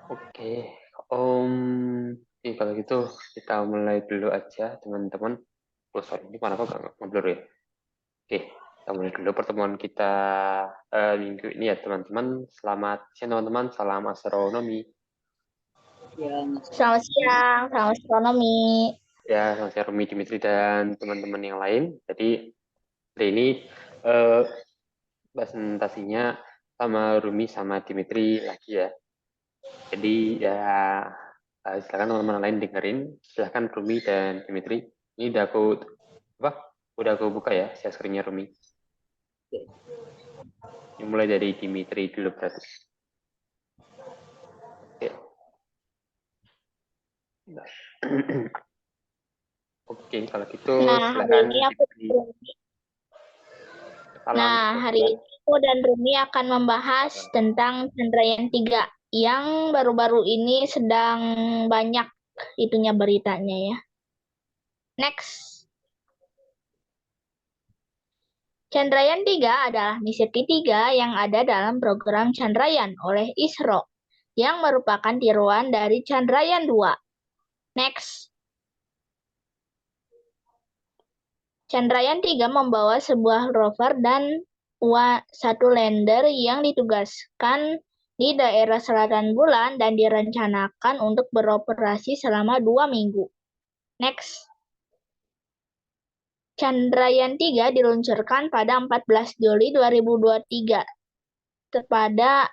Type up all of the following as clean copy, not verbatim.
Oke, Om. Kalau gitu kita mulai dulu aja, teman-teman. Oh, sorry, ini kenapa nggak ngobrol ya? Oke, kita mulai dulu pertemuan kita minggu ini ya, teman-teman. Selamat siang, teman-teman. Salam astronomi. Selamat siang, selamat astronomi. Ya, selamat siang Rumi, Dimitri, dan teman-teman yang lain. Jadi, hari ini eh, presentasinya sama Rumi sama Dimitri lagi ya. Jadi, ya silakan teman-teman lain dengerin. Silakan Rumi dan Dimitri. Ini udah aku apa? Udah aku buka ya share screen-nya Rumi. Ini mulai dari Dimitri dulu berarti. Oke. Oke, kalau gitu Nah, hari silakan ini aku Dimitri. Salam Nah, hari ya. ini aku dan Rumi akan membahas tentang Chandrayaan 3 yang baru-baru ini sedang banyak itunya beritanya ya. Next. Chandrayaan 3 adalah misi ketiga yang ada dalam program Chandrayaan oleh ISRO yang merupakan tiruan dari Chandrayaan 2. Next. Chandrayaan 3 membawa sebuah rover dan satu lander yang ditugaskan di daerah selatan bulan dan direncanakan untuk beroperasi selama 2 minggu. Next. Chandrayaan 3 diluncurkan pada 14 Juli 2023 kepada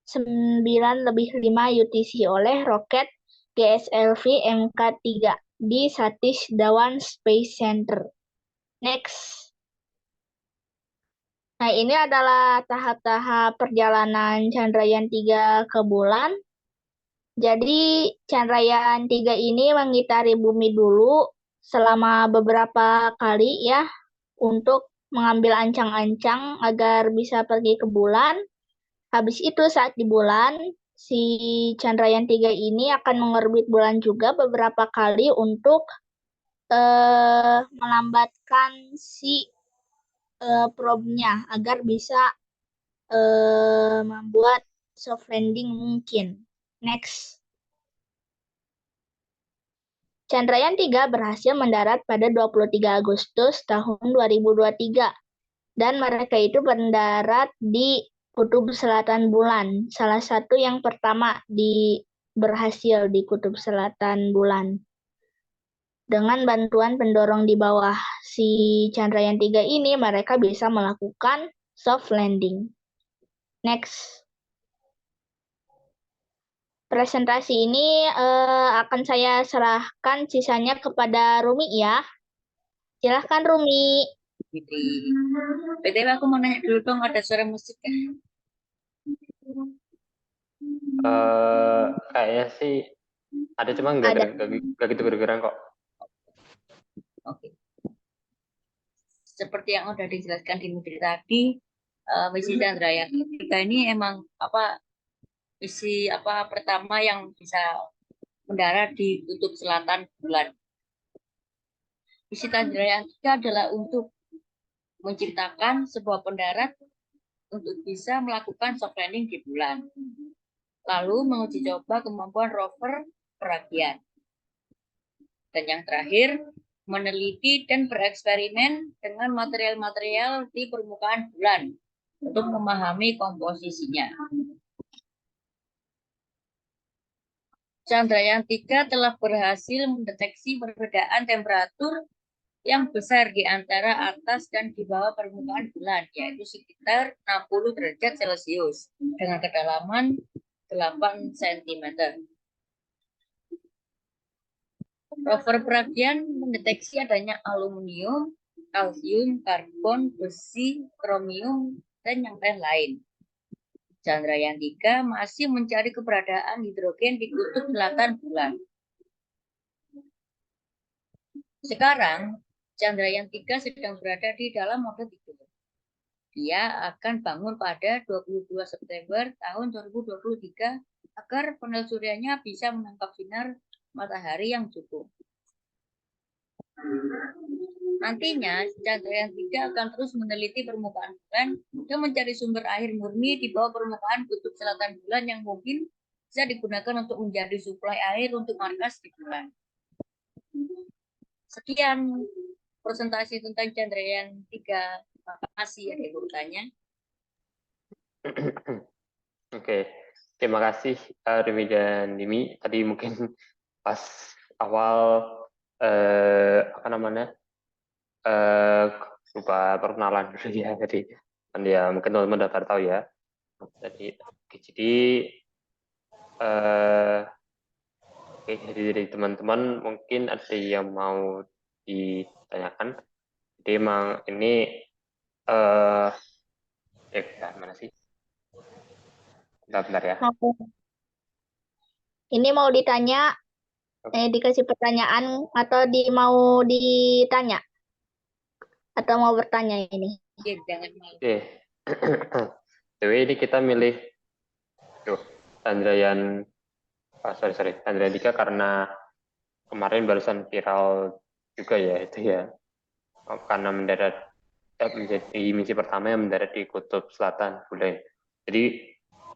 9:05 UTC oleh roket GSLV Mk3 di Satish Dhawan Space Center. Next. Nah, ini adalah tahap-tahap perjalanan Chandrayaan 3 ke bulan. Jadi, Chandrayaan 3 ini mengitari bumi dulu selama beberapa kali ya untuk mengambil ancang-ancang agar bisa pergi ke bulan. Habis itu saat di bulan, si Chandrayaan 3 ini akan mengorbit bulan juga beberapa kali untuk melambatkan si probe-nya agar bisa membuat soft landing mungkin. Next. Chandrayaan 3 berhasil mendarat pada 23 Agustus tahun 2023 dan mereka itu mendarat di Kutub Selatan Bulan, salah satu yang pertama berhasil di Kutub Selatan Bulan. Dengan bantuan pendorong di bawah si Chandrayaan 3 ini, mereka bisa melakukan soft landing. Next. Presentasi ini akan saya serahkan sisanya kepada Rumi ya. Silahkan Rumi. BTW aku mau nanya dulu dong, ada suara musik kan? Kayaknya sih ada, cuma nggak Ada. nggak gitu kedengeran kok. Oke. Seperti yang udah dijelaskan di misi tadi, misi Chandrayaan 3 ini emang misi pertama yang bisa mendarat di kutub selatan bulan. Misi Chandrayaan 3 adalah untuk menciptakan sebuah pendarat untuk bisa melakukan soft landing di bulan. Lalu menguji coba kemampuan rover perakian. Dan yang terakhir, meneliti dan bereksperimen dengan material-material di permukaan bulan untuk memahami komposisinya. Chandrayaan 3 telah berhasil mendeteksi perbedaan temperatur yang besar di antara atas dan di bawah permukaan bulan, yaitu sekitar 60 derajat Celcius dengan kedalaman 8 cm. Rover perakian mendeteksi adanya aluminium, kalsium, karbon, besi, kromium, dan yang lain-lain. Chandrayaan 3 masih mencari keberadaan hidrogen di kutub selatan bulan. Sekarang, Chandrayaan 3 sedang berada di dalam mode tidur. Dia akan bangun pada 22 September tahun 2023 agar panel suryanya bisa menangkap sinar matahari yang cukup. Nantinya, Chandrayaan 3 akan terus meneliti permukaan bulan dan mencari sumber air murni di bawah permukaan kutub selatan bulan yang mungkin bisa digunakan untuk menjadi suplai air untuk markas di bulan. Sekian presentasi tentang Chandrayaan-3. Terima kasih ya urutannya. Oke, terima kasih Rumi dan Dimi. Tadi mungkin pas awal apa namanya lupa perkenalan dulu ya. Jadi kan ya mungkin teman-teman udah tahu ya. Jadi oke, jadi dari teman-teman mungkin ada yang mau ditanyakan. Jadi emang ini mana sih? Bentar ya. Ini mau ditanya, dikasih pertanyaan atau mau ditanya? Atau mau bertanya ini? Jangan malu. Oke. Jadi ini kita milih Chandrayaan Chandrayaan 3 karena kemarin barusan viral juga ya itu ya. Karena mendarat menjadi misi pertama yang mendarat di Kutub Selatan bulan. Jadi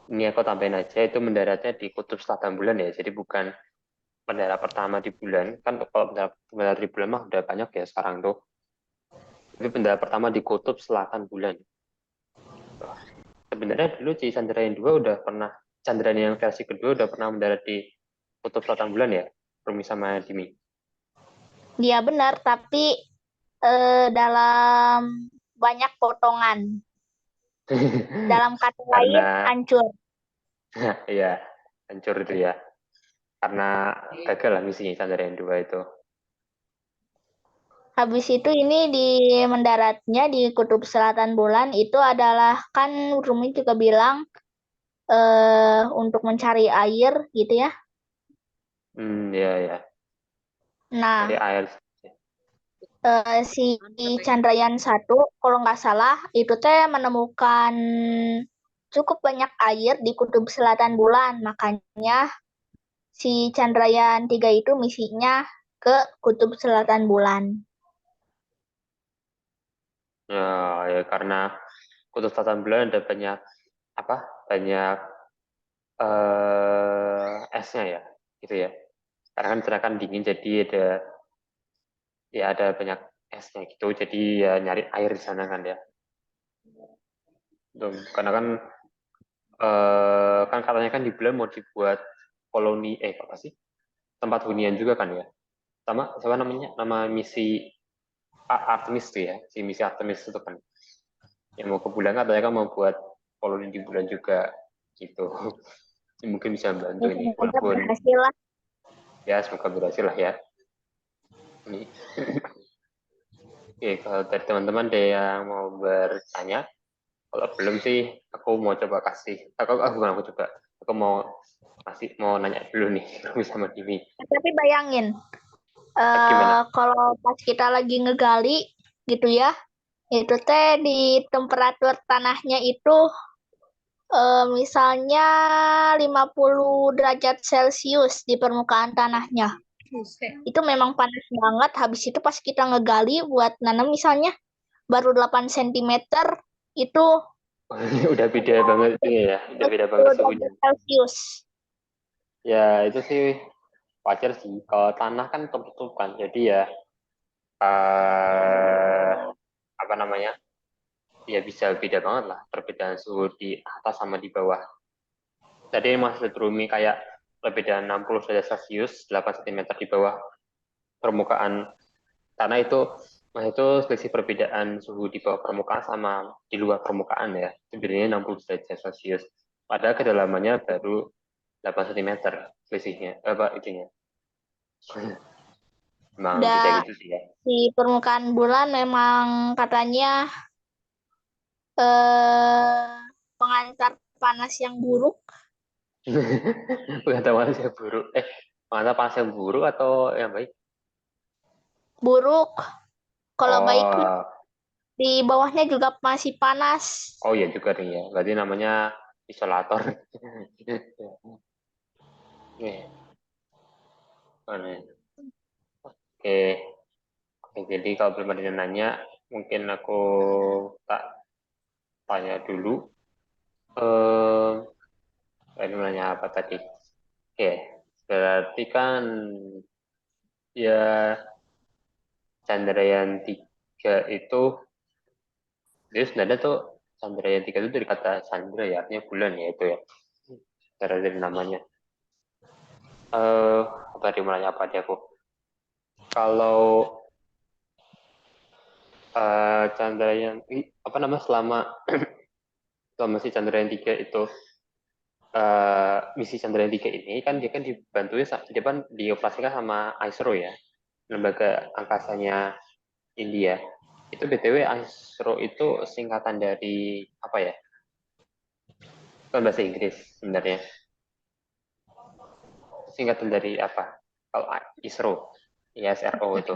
ini aku tambahin aja itu mendaratnya di Kutub Selatan bulan ya. Jadi bukan mendarat pertama di bulan. Kan kalau mendarat di bulan mah udah banyak ya sekarang tuh. Tapi mendarat pertama di Kutub Selatan bulan. Sebenarnya dulu di Chandrayaan 2 udah pernah, Chandrayaan yang versi kedua udah pernah mendarat di Kutub Selatan bulan ya, Rumi sama Dimi. Dia benar, tapi dalam banyak potongan. Dalam kata lain, hancur. Iya, hancur itu ya. Karena gagal lah misinya Chandrayaan 2 itu. Habis itu ini di mendaratnya di Kutub Selatan bulan itu adalah kan Rumi juga bilang untuk mencari air gitu ya. Iya ya. Nah, Dari air. si Chandrayaan 1 kalau nggak salah itu teh menemukan cukup banyak air di Kutub Selatan bulan, makanya si Chandrayaan 3 itu misinya ke Kutub Selatan bulan. Ya karena Kutub Selatan bulan ada banyak banyak esnya ya, gitu ya. Karena kan sana kan dingin jadi ada banyak esnya gitu. Jadi ya nyari air di sana kan ya. Karena kan katanya kan di bulan mau dibuat koloni apa sih tempat hunian juga kan ya, sama siapa namanya, nama misi Artemis tuh ya, si misi Artemis itu kan yang mau ke bulan, katanya kan mau buat koloni di bulan juga gitu. Mungkin bisa membantu ini walaupun berhasil lah. Ya semoga berhasil lah ya ini. Oke, kalau dari teman-teman ada yang mau bertanya, kalau belum sih aku mau coba aku mau nanya dulu nih sama Dimi. Tapi bayangin, Gimana? kalau pas kita lagi ngegali gitu ya, itu teh di temperatur tanahnya itu misalnya 50 derajat Celcius di permukaan tanahnya. Itu memang panas banget. Habis itu pas kita ngegali buat nanam misalnya baru 8 cm itu Udah beda banget ini ya, udah beda banget suhunya. Celcius. Ya itu sih wajar sih. Kalau tanah kan tertutup kan, jadi ya apa namanya, ya bisa beda banget lah perbedaan suhu di atas sama di bawah. Tadi maksud Rumi kayak perbedaan 60 derajat Celcius, 8 cm di bawah permukaan tanah itu selisih perbedaan suhu di bawah permukaan sama di luar permukaan ya. Sebenarnya 60 derajat Celcius. Padahal kedalamannya baru 8 cm selisihnya. Itunya. Emang bisa gitu sih ya. Di permukaan bulan memang katanya pengantar panas yang buruk. Pengantar panas yang buruk. Pengantar panas yang buruk atau yang baik? Buruk. Kalau baik Oh, di bawahnya juga masih panas. oh iya juga nih ya. Berarti namanya isolator. Oke. Oke, jadi kalau belum ada yang nanya, mungkin aku tak tanya dulu. Ini nanya apa tadi? Oke, berarti kan ya Chandrayaan 3 itu, jadi sebenarnya tuh Chandrayaan 3 itu dari kata Chandra ya, artinya bulan ya itu ya, dari namanya. Apa tadi mulanya apa dia aku? Kalau Chandrayaan, apa nama selama si Chandrayaan 3 itu misi Chandrayaan 3 ini kan dia kan dibantu dia kan dioperasikan sama ISRO ya, lembaga angkasanya India. Itu BTW ISRO itu singkatan dari apa ya? Kan bahasa Inggris sebenarnya. Singkatan dari apa? Kalau ISRO, ISRO itu.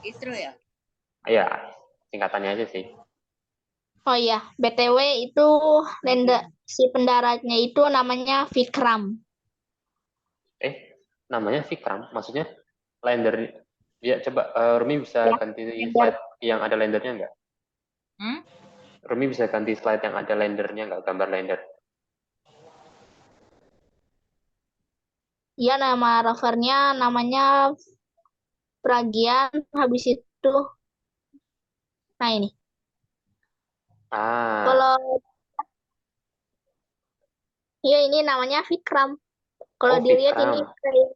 Istro ya. Ya, singkatannya aja sih. Oh iya, BTW itu si pendaratnya itu namanya Vikram. Namanya Vikram, maksudnya lander. Ya, coba Rumi bisa Ya, ganti lander. slide yang ada landernya nggak? Hmm? Rumi bisa ganti slide yang ada landernya nggak? Gambar lander. Ya, nama rovernya namanya Pragyan. Habis itu, nah ini. Ah, Kalau ya ini namanya Vikram. Kalau oh dilihat ini Vikram. kayak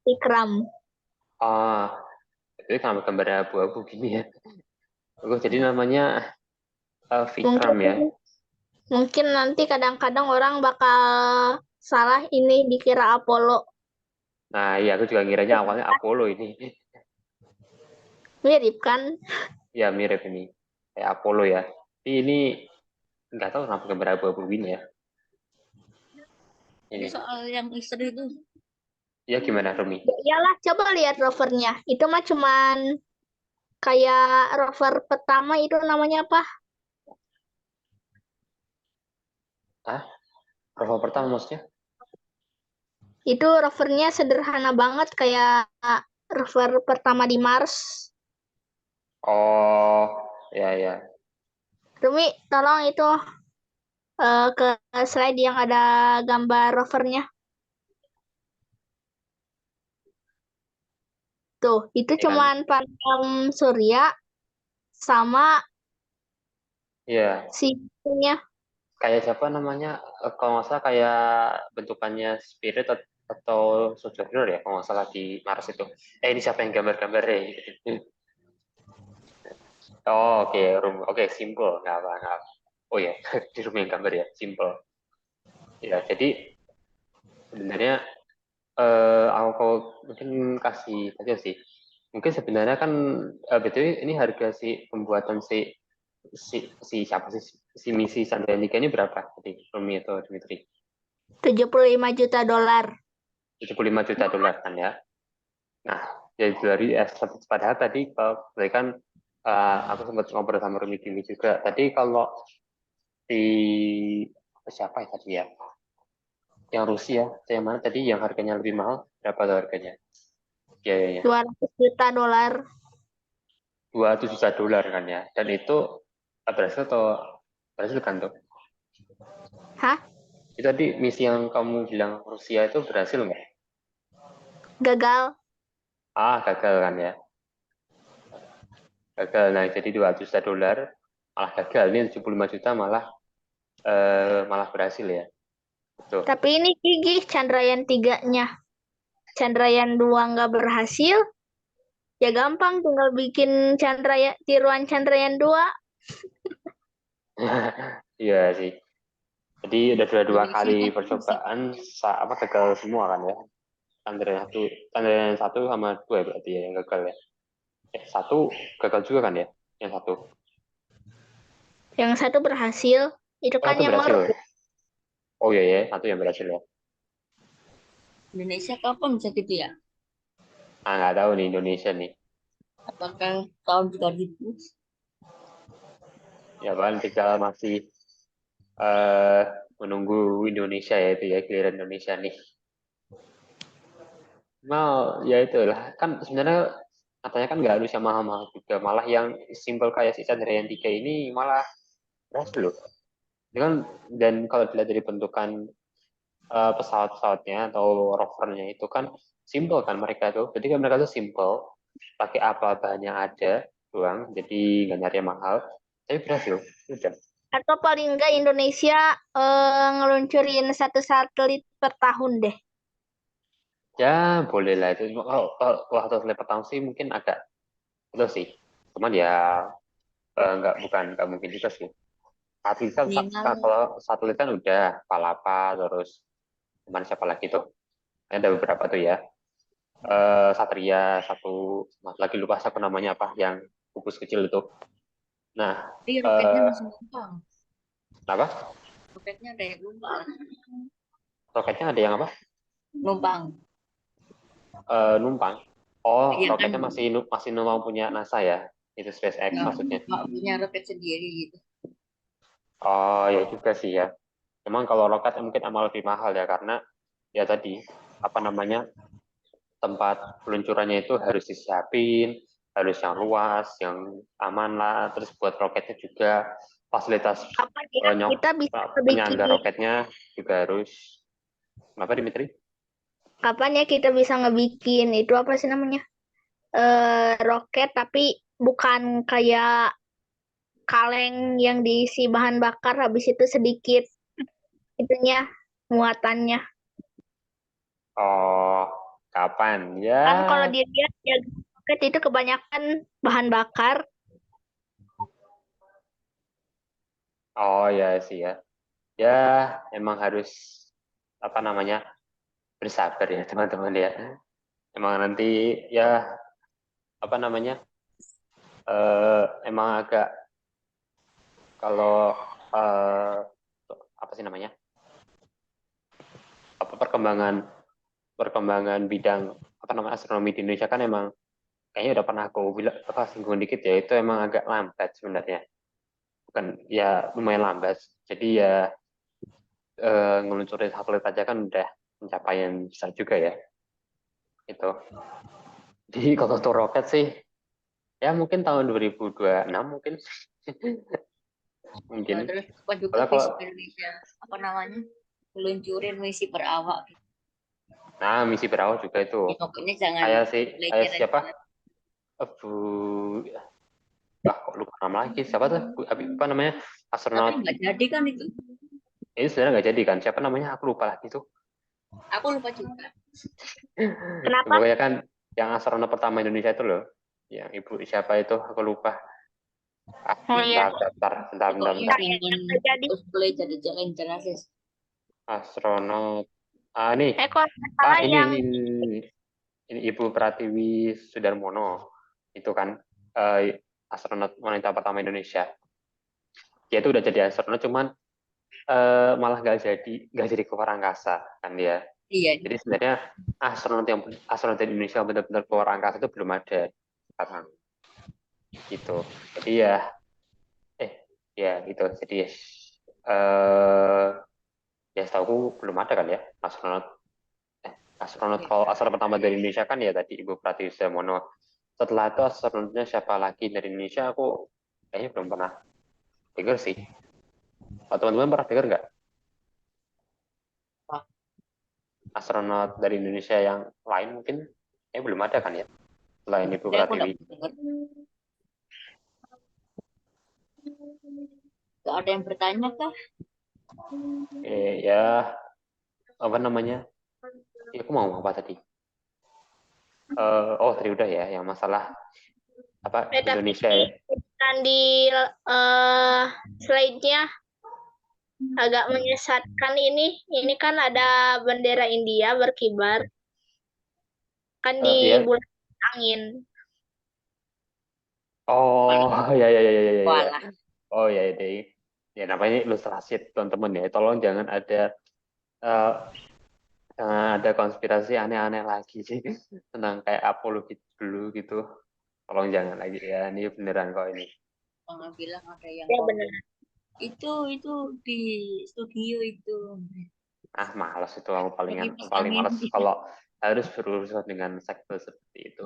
Vikram. Ah, itu kan gambarnya abu-abu gini ya. Oh, jadi namanya Vikram ya. Mungkin mungkin nanti kadang-kadang orang bakal salah ini dikira Apollo. Nah, iya aku juga ngiranya awalnya Apollo ini. Mirip kan? Ya mirip ini. Kayak Apollo ya. Tapi ini nggak tahu kenapa gambar abu-abu gini ya. Jadi Ini. soal yang istri itu Ya gimana Rumi? Ya iyalah, coba lihat rovernya. Itu mah cuman kayak rover pertama itu namanya apa? Ah, rover pertama maksudnya? Itu rovernya sederhana banget kayak rover pertama di Mars. Oh, ya ya. Rumi, tolong itu ke slide yang ada gambar rovernya. Tuh, itu Ini kan. cuman panel surya sama Iya. si itunya. Kayak siapa namanya? Kalau nggak salah kayak bentukannya Spirit atau Sojourner ya, kalau nggak salah di Mars itu. Ini siapa yang gambar-gambarnya? Oh, oke, oke, simple, nggak apa, nggak apa. Oh ya, di room yang gambar ya, simple. Ya, jadi sebenarnya aku mungkin kasih aja sih. Mungkin sebenarnya kan BTW ini harga si pembuatan si siapa sih si misi Chandrayaan 3 ini berapa tadi, Rumi atau Dimitri? 75 juta dolar. 75 juta dolar kan ya. Nah, jadi dari padahal tadi kalau kan aku sempat ngobrol sama Rumi Dini juga. Tadi kalau di siapa ya tadi ya? Yang Rusia, yang mana tadi yang harganya lebih mahal? Berapa tuh harganya? Ya, ya, ya. 200 juta dolar. 200 juta dolar kan ya. Dan itu berhasil atau berhasil kan tuh? Hah? Itu tadi misi yang kamu bilang Rusia itu berhasil nggak? Gagal. Gagal kan ya. Gagal. Nah, jadi 200 juta dolar malah gagal. Ini 75 juta malah berhasil ya. Betul. Tapi ini gigih Chandrayaan 3-nya. Chandrayaan 2 nggak berhasil, ya gampang tinggal bikin tiruan Chandrayaan 2. Iya sih. Jadi udah dua Indonesia kali kan masih percobaan gagal semua kan ya. Chandrayaan satu sama dua berarti ya yang gagal ya. Satu gagal juga kan ya? Yang satu. Yang satu berhasil, itu Oh, kan satu yang berhasil. ngeroket. Oh iya ya, satu yang berhasil ya. Indonesia kapan bisa gitu ya? Nggak tahu nih Indonesia nih. Apakah tahun 2000? Ya kan tinggal masih eh menunggu Indonesia ya itu ya giliran Indonesia nih. Nah, ya itulah kan sebenarnya katanya kan nggak harus yang mahal-mahal juga, malah yang simple kayak si Chandrayaan 3 ini malah berhasil loh. kan, dan kalau dilihat dari bentukan pesawat-pesawatnya atau rovernya itu kan simple kan mereka tuh. Jadi kan mereka tuh simple, pakai apa bahan yang ada doang, jadi nggak nyari yang mahal. Tapi berhasil, udah. Atau paling enggak Indonesia ngeluncurin 1 satelit per tahun deh. Ya boleh lah itu. Kalau waktu pertama sih mungkin agak itu sih. Cuman ya nggak mungkin juga sih. Satelit kan, Minimal kalau satelit kan udah Palapa, terus cuman siapa lagi tuh? Ada beberapa tuh ya. Satria satu, lagi lupa aku namanya apa, yang kubus kecil itu. Nah, tapi roketnya masih numpang. apa? Roketnya ada yang numpang. Roketnya ada yang apa? Numpang. Numpang. Oh, Iya kan, roketnya masih numpang punya NASA ya? Itu SpaceX maksudnya. nggak punya roket sendiri gitu. Oh, ya juga sih ya. Memang kalau roket mungkin amal lebih mahal ya, karena ya tadi apa namanya, tempat peluncurannya itu harus disiapin, harus yang luas, yang aman lah. Terus buat roketnya juga fasilitas Kapan ya nyok kita bisa penyangga ngebikin roketnya juga harus. Kenapa Dimitri? kapan ya kita bisa ngebikin itu apa sih namanya? Roket tapi bukan kayak kaleng yang diisi bahan bakar habis itu sedikit itunya muatannya. Oh, kapan? Ya, Kan kalau dilihat ya roket itu kebanyakan bahan bakar. oh ya sih ya. Ya, emang harus apa namanya, bersabar ya teman-teman ya. Emang nanti ya apa namanya, emang agak, kalau apa sih namanya, apa perkembangan perkembangan bidang apa namanya astronomi di Indonesia kan emang kayaknya udah pernah aku bilang apa singgung dikit ya, itu emang agak lambat sebenarnya. Bukan ya, lumayan lambat. Jadi ya ngeluncurin satelit aja kan udah pencapaian besar juga ya. Itu. Jadi kalau untuk roket sih ya mungkin tahun 2026 mungkin. Mungkin. Terus apa juga Karena kalau visi Indonesia, apa namanya, peluncurin misi berawak. nah misi berawal juga itu. Ya, pokoknya jangan Kayak belajar siapa? aja. Bu kok lupa nama lagi. Siapa tuh? Apa namanya? Tapi Astronot. nggak jadi kan itu. Ini sebenarnya nggak jadi kan? Siapa namanya? Aku lupa lagi tuh. Aku lupa juga. Kenapa? Pokoknya kan yang astronot pertama Indonesia itu loh. Yang ibu siapa itu? Aku lupa. Oh iya, Pokoknya Bentar. jangan terjadi. terus boleh jadi jalan rasis. Astronot. Nih. Kalau nggak salah Ini, yang ini Ibu Pratiwi Sudarmono. Itu kan astronot wanita pertama Indonesia. Dia itu udah jadi astronot, cuman malah nggak jadi keluar angkasa kan dia. Iya. Jadi sebenarnya astronot di Indonesia yang benar-benar keluar angkasa itu belum ada sekarang. Gitu. Jadi ya ya gitu. Jadi eh ya setahu belum ada kan ya astronot astronot Iya. kalau astronot pertama dari Indonesia kan ya tadi Ibu Pratiwi Sudarmono. Setelah itu astronotnya siapa lagi dari Indonesia aku kayaknya belum pernah dengar sih. Teman-teman pernah dengar nggak astronot dari Indonesia yang lain mungkin? Belum ada kan ya selain Ibu Saya aku Pratiwi. nggak dengar. Nggak ada yang bertanya kah? Ya apa namanya? Ya, aku mau apa tadi? Tadi udah ya yang masalah apa tapi Indonesia ya. kan di slide-nya agak menyesatkan ini. Ini kan ada bendera India berkibar kan di Iya. bulan angin. Oh ya ya ya ya ya ya. Walah. Oh ya deh. Ya namanya ilustrasi teman-teman ya. Tolong jangan eh, ada konspirasi aneh-aneh lagi sih tentang kayak Apollo gitu dulu gitu. Tolong jangan lagi ya. Ini beneran kok ini. Orang bilang ada yang Ya benar. komen. Itu di studio itu. Males itu, aku Lagi paling pasangin. males kalau harus berurusan dengan sekte seperti itu.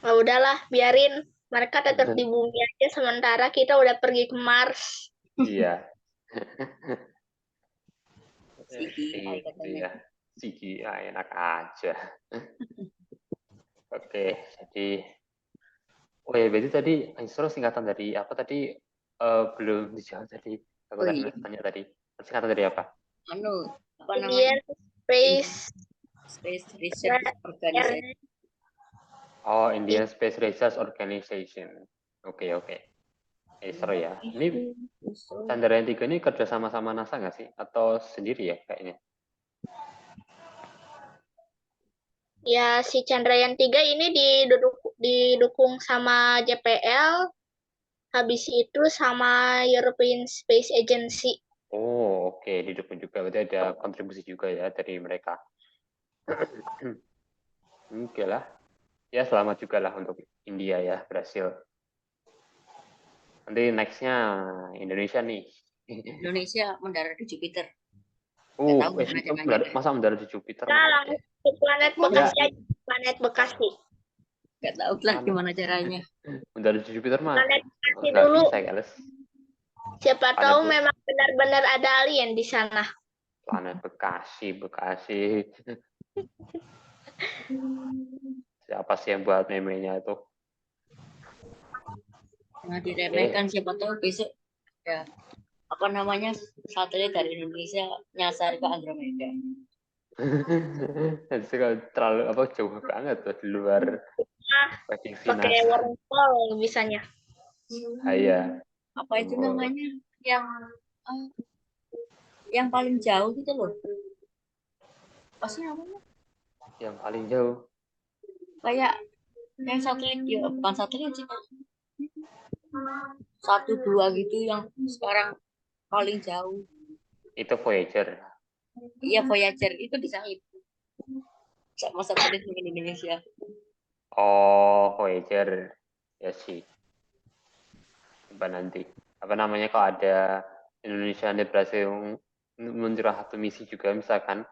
Nah, udahlah, biarin mereka tetap di bumi aja sementara kita udah pergi ke Mars. Iya. CGI katanya. Iya. CGI enak aja. Oke, jadi oh ya berarti tadi Isro singkatan dari apa tadi belum dijawab tadi. Aku Oh kan iya, tanya tadi. Singkatan dari apa? apa namanya? Indian Space Space Research Organization. Oh, Indian Space Research Organization. Oke, oke. Isro ya. Ini Chandrayaan 3 ini kerja sama NASA nggak sih? Atau sendiri ya kayaknya? Ya, si Chandrayaan 3 ini didukung sama JPL, habis itu sama European Space Agency. Oh, oke. Didukung juga. Berarti ada kontribusi juga ya dari mereka. Oke lah. Ya, selamat juga lah untuk India ya, berhasil. Nanti next-nya Indonesia nih. Indonesia mendarat di Jupiter. Nggak tahu gimana caranya. Masa mendarat di Jupiter? Nah, Menarik ya. langsung ke planet Bekasi aja, planet Bekasi. Nggak tahu lah gimana caranya. Mendarat di Jupiter mah Planet Bekasi nggak dulu. bisa, guys. Siapa Planet tahu memang benar-benar ada alien di sana. Planet Bekasi. Siapa sih yang buat meme-nya itu? Nah, diremehkan siapa tahu besok ya apa namanya satelit dari Indonesia nyasar ke Andromeda. Itu kalau terlalu apa jauh banget tuh di luar prediksi Pakai NASA. wormhole bisanya. Iya. Apa itu namanya eh, yang paling jauh gitu loh. Apa sih namanya? Yang paling jauh Kayak yang satelit ya bukan satelit sih. 1, 2 gitu yang sekarang paling jauh. itu Voyager. Iya Voyager itu disalip sama satelit di Indonesia. Oh, Voyager. Ya sih. Coba nanti. Apa namanya kalau ada Indonesia ini berhasil meluncurkan satu misi juga misalkan.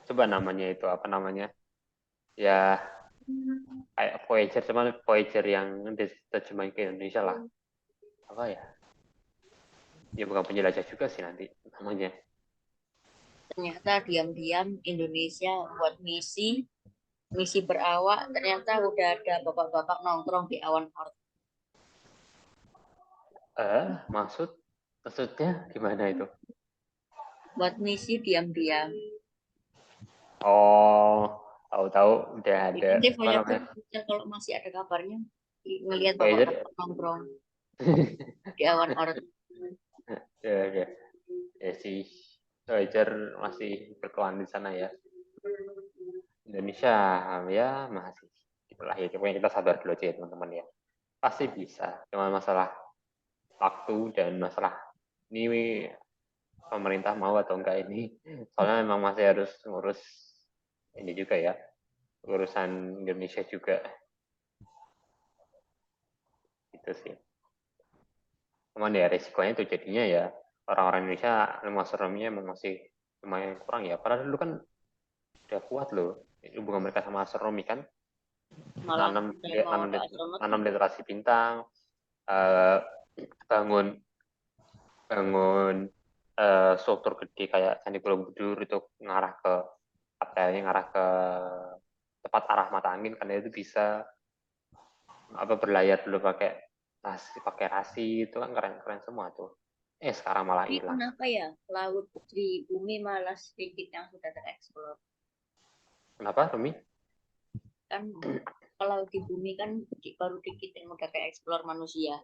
Coba namanya itu apa namanya? Ya kayak Voyager, cuman Voyager yang diterjemahin ke Indonesia lah. Apa ya? Ya bukan penjelajah juga sih nanti namanya. Ternyata diam-diam Indonesia buat misi berawak ternyata udah ada bapak-bapak nongkrong di awan art. Maksudnya gimana itu? Buat misi diam-diam. Oh, tahu-tahu udah ada Nanti apa Voyager namanya? kalau masih ada kabarnya ngelihat Voyager. bapak-bapak nongkrong di awan art. Ya, ya sih. Voyager masih berkelana di sana ya. Indonesia ya masih itulah ya. Pokoknya kita sabar dulu aja ya teman-teman ya. Pasti bisa. Cuma masalah waktu dan masalah ini pemerintah mau atau enggak ini. Soalnya memang masih harus ngurus ini juga ya. Urusan Indonesia juga. Itu sih. Cuman ya resikonya itu jadinya ya orang-orang Indonesia ilmu astronominya emang masih lumayan kurang ya. Padahal dulu kan udah kuat loh hubungan mereka sama astronomi kan. Malah saya mau ada astronot. Nanam literasi bintang, eh, bangun struktur gede kayak Candi Borobudur itu ngarah ke ngarah ke tepat arah mata angin karena itu bisa apa berlayar dulu pakai rasi itu kan keren semua tuh. Sekarang malah Tapi hilang. kenapa ya laut di bumi malah sedikit yang sudah tereksplor? Kenapa, Rumi? Kan kalau di bumi kan baru dikit yang udah kayak eksplor manusia.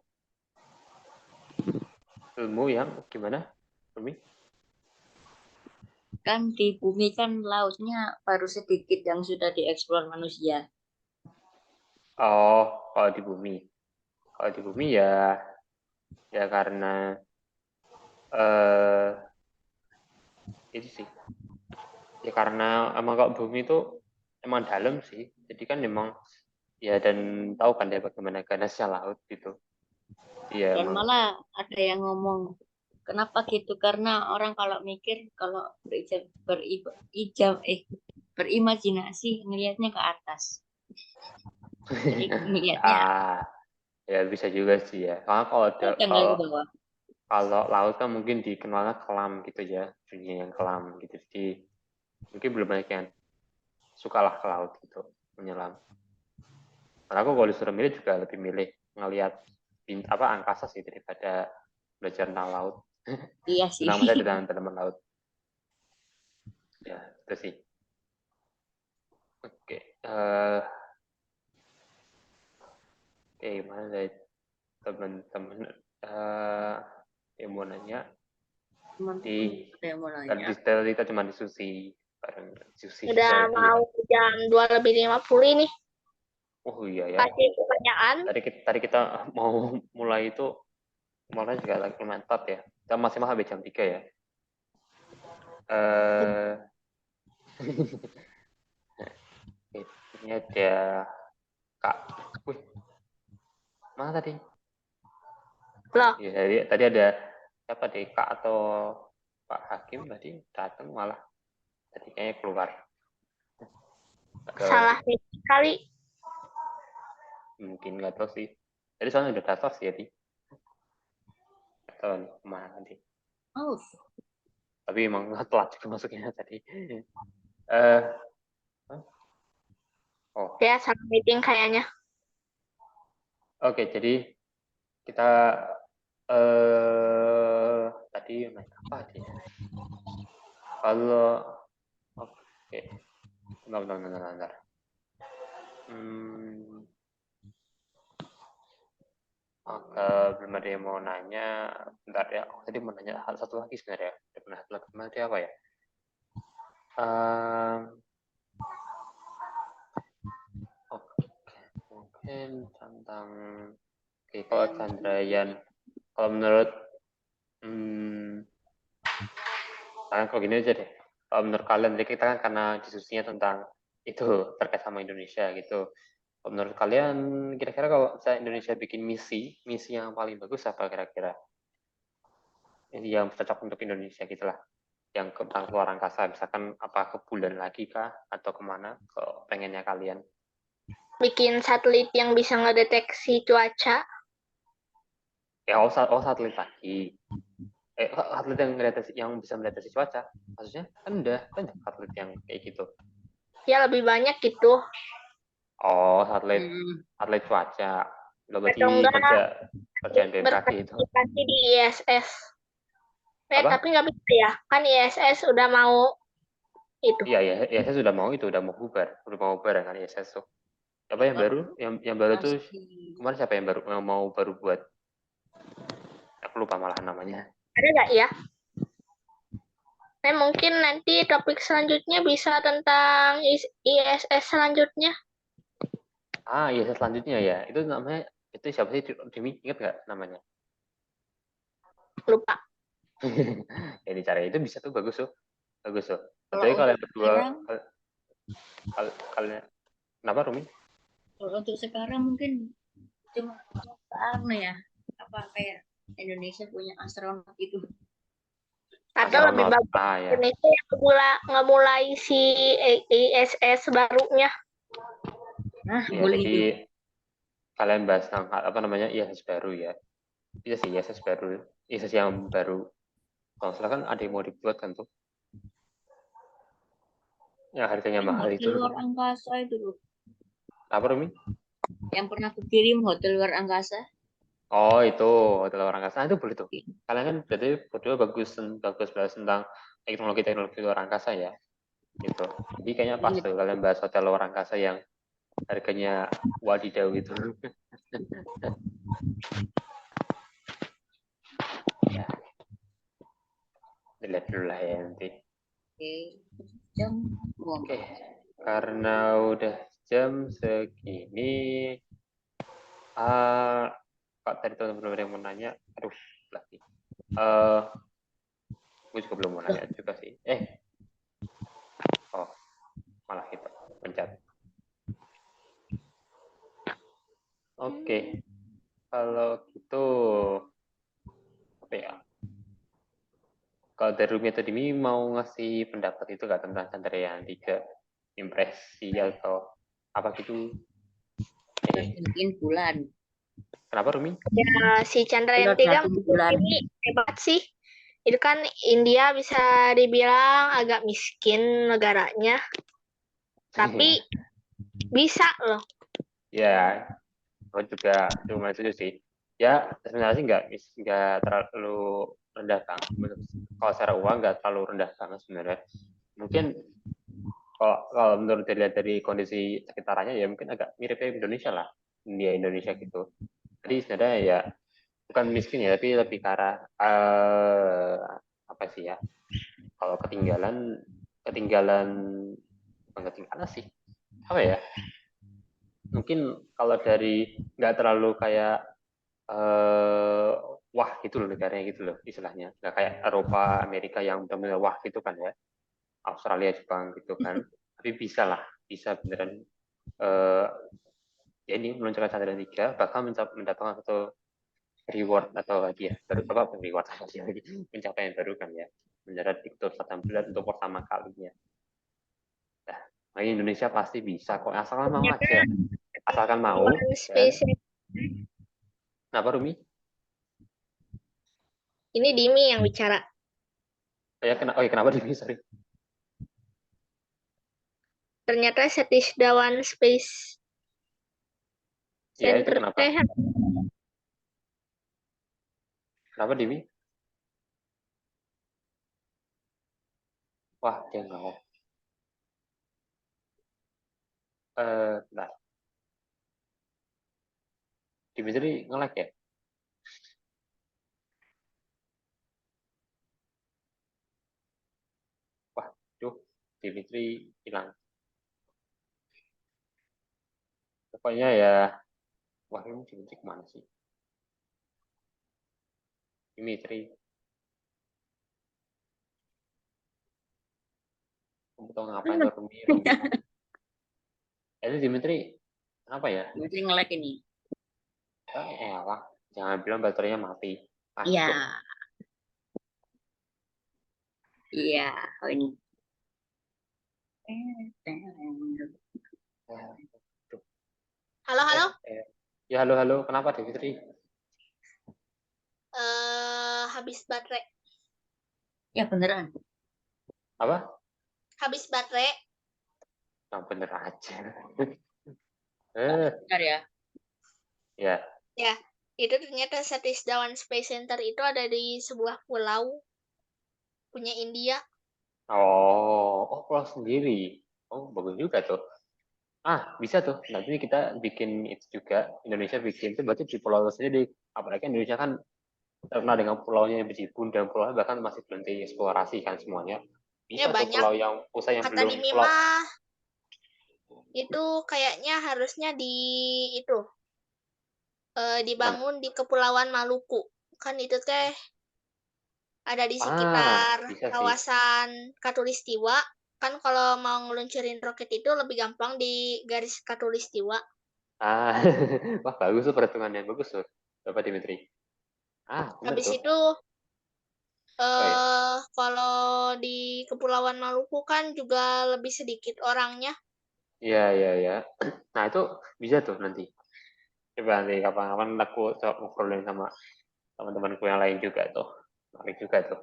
Ilmu yang gimana, Rumi? Kan di bumi kan lautnya baru sedikit yang sudah dieksplor manusia. Oh, kalau di bumi ya karena itu sih. Ya karena emang kalau bumi itu emang dalam sih. Jadi kan emang ya dan tahu kan ya bagaimana ganasnya laut gitu. Iya Dan emang. malah ada yang ngomong kenapa gitu? Karena orang kalau mikir kalau berimajinasi ngelihatnya ke atas. Jadi ngelihatnya Ya bisa juga sih ya. Soalnya kalau nggak ke bawah. Kalau laut kan mungkin dikenalnya kelam gitu ya, dunia yang kelam gitu. Jadi mungkin belum banyak yang sukalah ke laut gitu, menyelam. Karena aku kalau disuruh milih juga lebih milih ngelihat angkasa sih daripada belajar tentang laut. Iya sih. Tentang saya tentang tanaman laut. Ya, itu sih. Oke. Oke, gimana dari teman-teman yang mau nanya? Teman-teman ada yang mau nanya. Tadi kita cuma diskusi bareng diskusi Udah tadi ya. mau jam 2:50 ini. Oh iya ya. Kasih pertanyaan. Tadi kita mau mulai itu kemarin juga lagi mantap ya. Kita masih sampai jam 3 ya. Ini ada Kak. Wih, mana tadi? Loh, Ya, tadi ada siapa deh, Kak atau Pak Hakim tadi datang malah tadi kayaknya keluar. salah kali. Mungkin nggak tahu sih. Tadi soalnya udah daftar sih tadi. Nggak tahu nih kemana nanti. Oh, Tapi emang telat juga masuknya tadi. Eh, oh, Ya, salah meeting kayaknya. oke. Jadi kita tadi naik apa sih? Kalau oke, bentar. Oke, belum ada yang mau nanya. Bentar ya. Oh, tadi mau nanya hal satu lagi sebenarnya. Udah pernah tadi apa ya? Oke, mungkin tentang kalau Chandrayaan. Kalau menurut kalian kalau gini aja deh. Kalau menurut kalian, jadi kita kan karena diskusinya tentang itu terkait sama Indonesia gitu. Kalau menurut kalian, kira-kira kalau misalnya Indonesia bikin misi yang paling bagus apa kira-kira? Ini yang cocok untuk Indonesia gitulah. Yang ke luar angkasa, misalkan apa ke bulan lagi kah? Atau kemana? Ke pengennya kalian? Bikin satelit yang bisa ngedeteksi cuaca. Ya, satelit lagi. Satelit yang bisa mendeteksi cuaca. Maksudnya kan udah banyak satelit yang kayak gitu. Ya, lebih banyak gitu. Oh, satelit cuaca. Lo berarti Atau enggak kerjaan BMKG itu. berpartisipasi di ISS. Apa? Tapi nggak bisa ya. Kan ISS udah mau itu. Iya, ya, saya sudah mau itu, udah mau bubar kan ya saya tuh. Apa yang baru? Yang baru tuh kemarin siapa yang mau baru buat? Aku lupa malah namanya. Ada nggak ya? Mungkin nanti topik selanjutnya bisa tentang ISS selanjutnya. Iya selanjutnya ya. Itu namanya itu siapa sih? Demi ingat nggak namanya? Lupa. Ini cara itu bisa tuh bagus tuh. Bagus tuh. kalau Tapi untuk kalian berdua sekarang, kalian kenapa Rumi? kalau untuk sekarang mungkin cuma ya, apa kayak Indonesia punya astronot itu. Atau lebih Astronot. bagus Ya. Indonesia yang ngemulai si ISS barunya. Nah, Ya, boleh jadi itu. kalian bahas tentang apa namanya ISS baru ya. Iya sih ISS baru. ISS yang baru. Kalau salah kan ada yang mau dibuat kan tuh. Yang harganya mahal Hotel itu. luar angkasa itu loh. Apa Rumi? Yang pernah kukirim hotel luar angkasa. Oh itu hotel luar angkasa. Itu boleh tuh. Kalian kan berarti berdua bagus bahas tentang teknologi luar angkasa ya. Gitu. Jadi kayaknya pas tuh kalian bahas hotel luar angkasa yang harganya wadidaw gitu. Ya, dilihat dulu lah ya nanti. Oke, karena udah jam segini, Kak tadi teman-teman yang mau nanya, aduh lagi. Gue juga belum mau nanya juga sih. Oh malah kita pencet. Oke, kalau gitu apa ya? Kalau dari Rumi tadi ini mau ngasih pendapat itu nggak tentang Chandrayaan 3 impresi atau apa gitu? Mungkin bulan. Kenapa Rumi? Ya, si Chandrayaan Pilot 3 di bulan. ini hebat sih. Itu kan India bisa dibilang agak miskin negaranya, tapi bisa loh. Ya, aku juga cuma itu sih. Ya, sebenarnya sih nggak terlalu rendah bang. Kalau secara uang nggak terlalu rendah banget sebenarnya. Mungkin kalau menurut dilihat dari kondisi sekitarnya ya mungkin agak mirip kayak Indonesia lah. Indonesia gitu. Jadi sebenarnya ya bukan miskin ya, tapi lebih ke arah apa sih ya? Kalau ketinggalan, ketinggalan bukan ketinggalan sih. Apa ya? Mungkin kalau dari nggak terlalu kayak wah gitu loh negaranya gitu loh istilahnya. Nggak kayak Eropa, Amerika yang benar-benar wah gitu kan ya. Australia, Jepang gitu kan. Tapi bisa lah, bisa beneran ya ini meluncurkan Chandrayaan 3 bakal mendapatkan satu reward atau hadiah baru apa reward hadiah lagi pencapaian baru kan ya mendarat di kutub selatan bulan untuk pertama kalinya. Nah, Indonesia pasti bisa kok asalkan mau aja, asalkan mau One dan Space kenapa Rumi? ini Dimi yang bicara. Oh ya kenapa Rumi sorry. Ternyata Satish Dhawan Space Ya itu Center kenapa? teh Kenapa Dewi? Wah dia nggak mau. Nah Dimitri nge-lag ya? Wah, duh, Dimitri hilang. Pokoknya ya, wah ini Dimitri kemana sih? Dimitri, kamu tau ngapain tuh Rumi, Rumi. Itu Dimitri, kenapa ya? Jadi nge-lag ini. Wah, jangan bilang baterainya mati. Iya, Aduh. iya. Oh ini. Aduh. Halo, halo. Ya halo halo, kenapa Dimitri? Habis baterai. Ya beneran. Apa? Habis baterai. Nah, bener aja. Bentar ya. Ya. Ya, itu ternyata Satish Dhawan Space Center itu ada di sebuah pulau punya India. Oh, pulau sendiri. Oh, bagus juga tuh. Bisa tuh. Nanti kita bikin itu juga. Indonesia bikin itu berarti di pulau sendiri. Apalagi Indonesia kan terkenal dengan pulaunya yang berjibun dan pulau bahkan masih belum dieksplorasi kan semuanya. Ya Bisa tuh banyak pulau yang pusat yang kata belum Dimi pulau. mah itu kayaknya harusnya di itu Gimana? dibangun di Kepulauan Maluku. Kan itu teh ada di sekitar Bisa sih. kawasan Katulistiwa. Kan kalau mau ngeluncurin roket itu lebih gampang di garis Katulistiwa. Ah, wah bagus tuh perhitungannya bagus tuh, Bapak Dimitri. Bener Habis tuh. itu Oh ya, kalau di Kepulauan Maluku kan juga lebih sedikit orangnya. iya iya iya. Nah itu bisa tuh nanti. Coba nanti kapan-kapan aku coba ngobrolin sama teman-temanku yang lain juga tuh. Menarik juga tuh.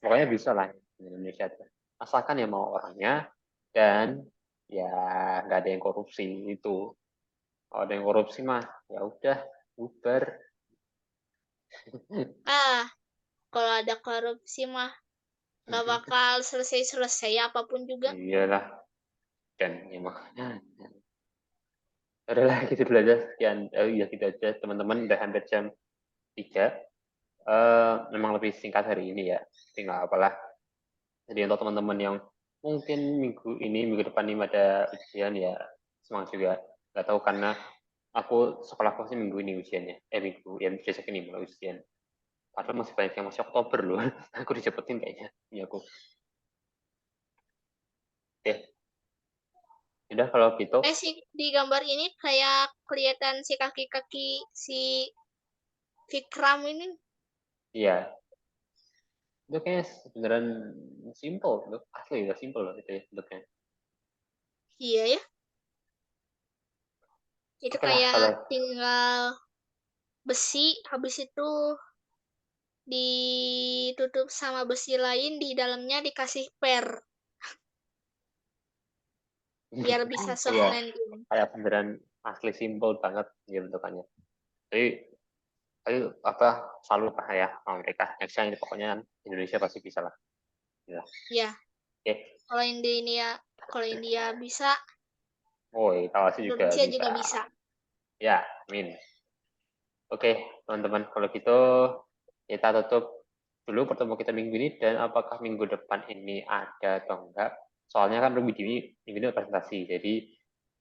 Pokoknya bisa lah di Indonesia tuh. Asalkan ya mau orangnya dan ya nggak ada yang korupsi itu. Kalau ada yang korupsi mah ya udah bubar. Ah, kalau ada korupsi mah nggak bakal selesai-selesai apapun juga. Iyalah dan emang adalah gitu dulu aja sekian ya gitu aja teman-teman udah hampir jam 3. Memang lebih singkat hari ini ya tinggal apalah jadi untuk teman-teman yang mungkin minggu depan ini ada ujian ya semangat juga nggak tahu karena aku sekolah sih minggu ini ujiannya minggu yang besok ini mulai ujian padahal masih banyak yang masih Oktober loh aku dicepetin kayaknya ini aku oke udah kalau gitu Si di gambar ini kayak kelihatan si kaki-kaki si Vikram ini. iya itu kayaknya beneran simple loh asli udah simple loh itu ya bentuknya Iya ya. Itu Oke lah, kayak kalau tinggal besi, habis itu ditutup sama besi lain, di dalamnya dikasih per, biar bisa soft iya, landing. kayak beneran asli simple banget ya bentukannya. Jadi apa selalu apa ya sama mereka. Next ini pokoknya Indonesia pasti bisa lah. Ya. Ya, Oke. kalau India bisa, Oh, Tawasi juga Indonesia bisa. juga bisa. Ya, amin. Oke, teman-teman, kalau gitu kita tutup dulu pertemuan kita minggu ini, dan apakah minggu depan ini ada atau enggak. Soalnya kan Ruby ini minggu ini presentasi, jadi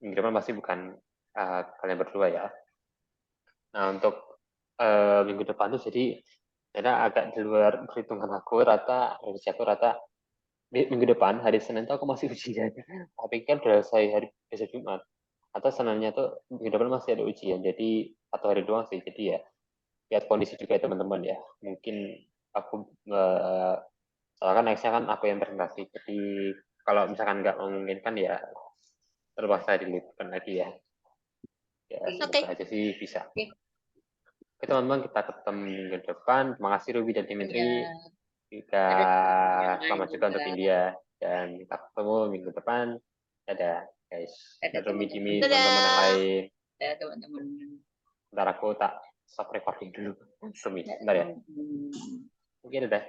minggu depan pasti bukan kalian berdua ya. Nah, untuk minggu depan tuh jadi agak di luar perhitungan aku, rata minggu depan hari Senin tuh aku masih ujian. Tapi kan udah selesai hari besok Jumat. Atau Seninnya tuh minggu depan masih ada ujian, jadi 1 hari doang sih. Jadi ya lihat kondisi juga ya teman-teman ya. Mungkin aku soalnya kan nextnya kan aku yang presentasi. Jadi kalau misalkan nggak memungkinkan ya terpaksa dilibatkan lagi ya. Ya semoga Oke. aja sih bisa. Oke. Oke teman-teman, kita ketemu minggu depan. Terima kasih Ruby dan Ya, Dimitri. Juga ada teman-teman yang lain selamat juga juga. untuk India. Dan kita ketemu minggu depan. Dadah guys. Ada Dan Rumi, teman-teman. Dimi, teman-teman yang Dadah. lain. Ada teman-teman. Bentar aku tak stop recording dulu. Rumi, Ada bentar ya. teman-teman. Oke, dadah.